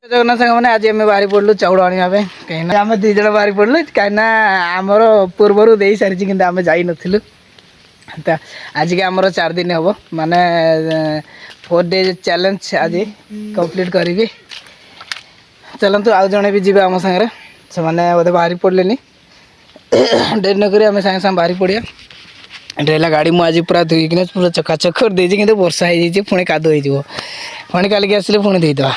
जगन्नाथ साग मैंने आज आम बाहरी पड़लु चाउल आने कहीं आम दी जन बाहरी पड़लु कहीं आमर पूर्वर दे सारी कि आम जा नथिलु आज के आमर 4 दिन हम माने 4 डेज चैलेंज आज कंप्लीट करी चलतु आउ जड़े भी जी आम सागर से मैंने बोधे बाहरी पड़े डेरी नक आम सागे सागे बाहरी पड़ा एटा गाड़ी मुझे पूरा धोईकिन पूरा चकाचक कर देती कि वर्षा हो पुणी कादो हो पुणी कालिक आसिले पुणी देदेवा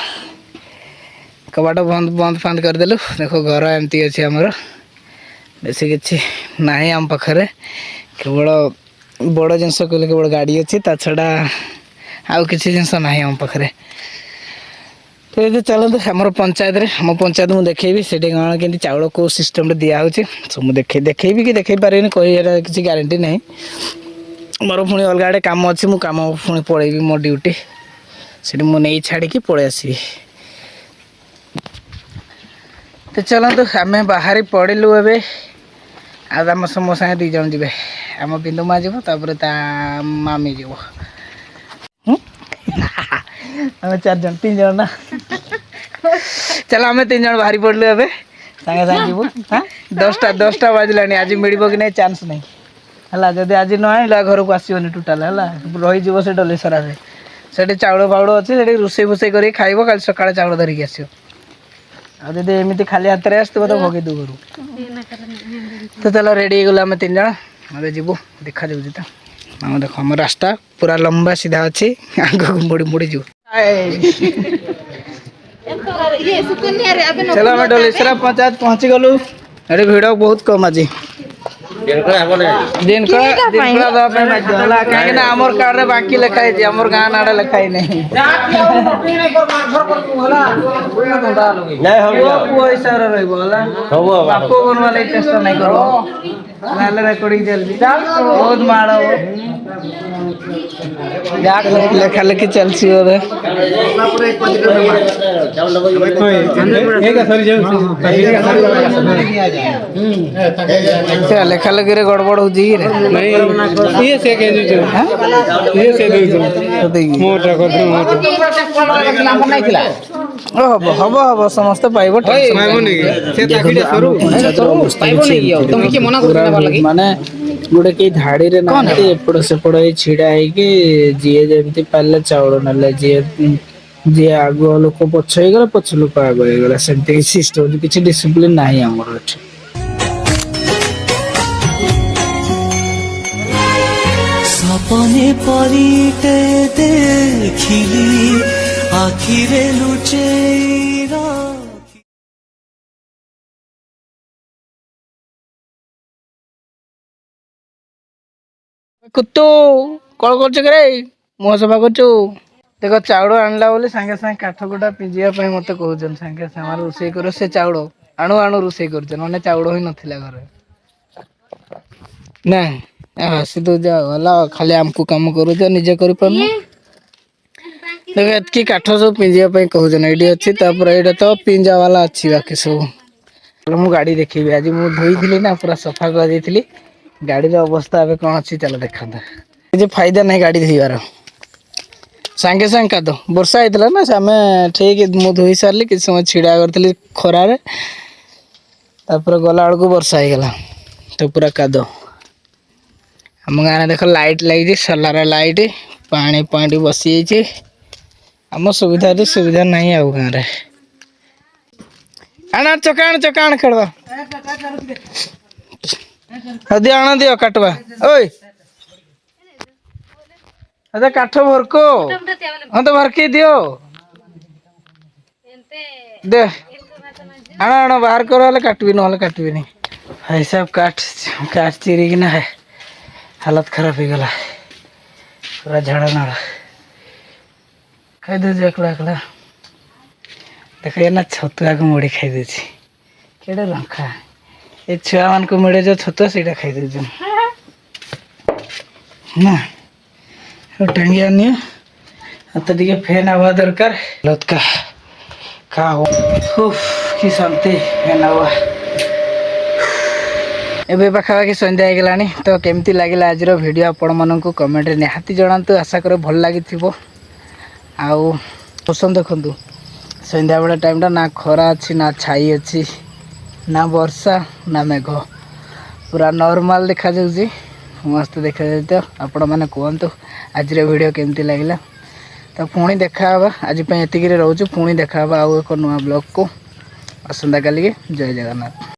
कबाट बंद बंद फांद करदेलु देखो घर एमती अच्छे आमर बेसी किसी ना आम पाखे केवल बड़ जिनस कहले केवल गाड़ी अच्छी ता छड़ा आउ किसी जिनस ना आम पाखे तो ये चलते आम पंचायत आम पंचायत मुझे देखेबी से कौन के चाउल कौ सिस्टम दिहे सब मुझे देखेबी कि देखे पारे कह किसी गारंटी ना मोर पुणी अलग आड़े कम अच्छी मु कम पुणी पलैबी मो ड्यूटी से मुझे छाड़ी पलि आसबि तो चलतु आम बाहरी पड़िलु ए आम सम सागे 2 जन जी आम बिंदु माँ जीव तापर ता मामी जीव आम 4 जन 3 जन ना चलो आम 3 जन बाहरी पड़लु ए सागे सागे जीवु हाँ 10टा बाजिला आज मिल कि नहीं चांस नहीं है जदि आज न आइला घर को आसोनी टोटाल है रही से डलेसरा से चाउल फाउल अच्छे से रोसे फुसे कर खाइब कल सका चाउल धरिकी आस आदि एमती खाली हाथ में आसो तो भगे दू घर तो चलो रेडी हो आम 3 जन अरे जीवु देखा जाऊँ तो आम देख आम रास्ता पूरा लंबा सीधा अच्छी आग मुड़ी मुड़ी जीव चलो आम डलेसरा पंचायत पहुँची गलु अरे भिड़ बहुत कम आज दिन कहीं आमर कार्ड रे बाकी लिखाई आमर गाँ नाड़े लिखाई नहीं हिसाब बापू बनवा चेष्टा नहीं कर रेकर्डिंग चलती बहुत माड़ लेखा लेखी चलती लेखा लेखी गड़बड़ हो हम हम समस्त पाइब माने गोटे कई धाड़ी एपट सेपट छिड़ा जी जमी पारे चाउल ना जी आगुआ लोक पछ गला पछ लोक आगुआ सेमती सिस्टम किसी डिसिप्लिन ना आमर सपने परिटे देखिली आखिरे लुचेरा कुत्तु कौन कर मुह सफा कर देख चाउल आणला बोले सागे सागे काठ गुटा पिंजापी मत कहते सागे सागे रोसे कर से चाउल आणु आणु रोसे कर मैंने चाउल ही नाला घर ना हसी तो गला खाली आमको कम कर निजे कर देख एतकी काठ सब पिंजापी कहते ये अच्छी ये तो पिंजा वाला अच्छी बाकी सब मु गाड़ी देखी आज मुझे धोई ना पूरा सफा कर गाड़ी अवस्था ए कौन अच्छी चल देखा फायदा नहीं गाड़ी धोबार सांगे सांगे काद वर्षा होता ना आम ठीक मुझे धोई सारे किसी समय छिड़ा करी खरार गला बेलू वर्षा होगला तो पूरा काद आम गाँव देख लाइट लगी सोलार लाइट पानी पॉइंट बसी आम सुविधा सुविधा नहीं आउ गाँव आना चका आण खेलवा दि आण दियो काटवा ओए अरे काठ भरको हाँ तो भरके दियो दे आण आण बाहर कर काटबी ना काटबी नहीं भाई साहब काट काट चिरी कि ना है हालत खराब हो गला पूरा झाड़ा नाड़ा खाई दे एकला एकला देख ना छतुआ को मुड़ी खाई दे के लंका ये छुआ मान को मिले जो छतुआ से खाई दे ना टांगी आनी तो टे फैन आवा दरकार लत का हो कि शांति फैन आवा ଏବେ ପାଖାପାଖି ସନ୍ଧ୍ୟା ହେଇଗଲାଣି। ତ କେମିତି ଲାଗିଲା ଆଜିର ଭିଡ଼ିଓ ଆପଣମାନଙ୍କୁ କମେଣ୍ଟରେ ନିହାତି ଜଣାନ୍ତୁ। ଆଶା କରେ ଭଲ ଲାଗିଥିବ। ଆଉ ପସନ୍ଦ ଦେଖନ୍ତୁ ସନ୍ଧ୍ୟାବେଳେ ଟାଇମ୍ଟା ନା ଖରା ଅଛି ନା ଛାଇ ଅଛି ନା ବର୍ଷା ନା ମେଘ, ପୁରା ନର୍ମାଲ୍ ଦେଖାଯାଉଛି, ମସ୍ତ ଦେଖାଯାଉଛି। ତ ଆପଣମାନେ କୁହନ୍ତୁ ଆଜିର ଭିଡ଼ିଓ କେମିତି ଲାଗିଲା। ତ ପୁଣି ଦେଖାହେବା, ଆଜି ପାଇଁ ଏତିକିରେ ରହୁଛୁ। ପୁଣି ଦେଖାହେବା ଆଉ ଏକ ନୂଆ ବ୍ଲଗ୍କୁ ଆସନ୍ତାକାଲିକି। ଜୟ ଜଗନ୍ନାଥ।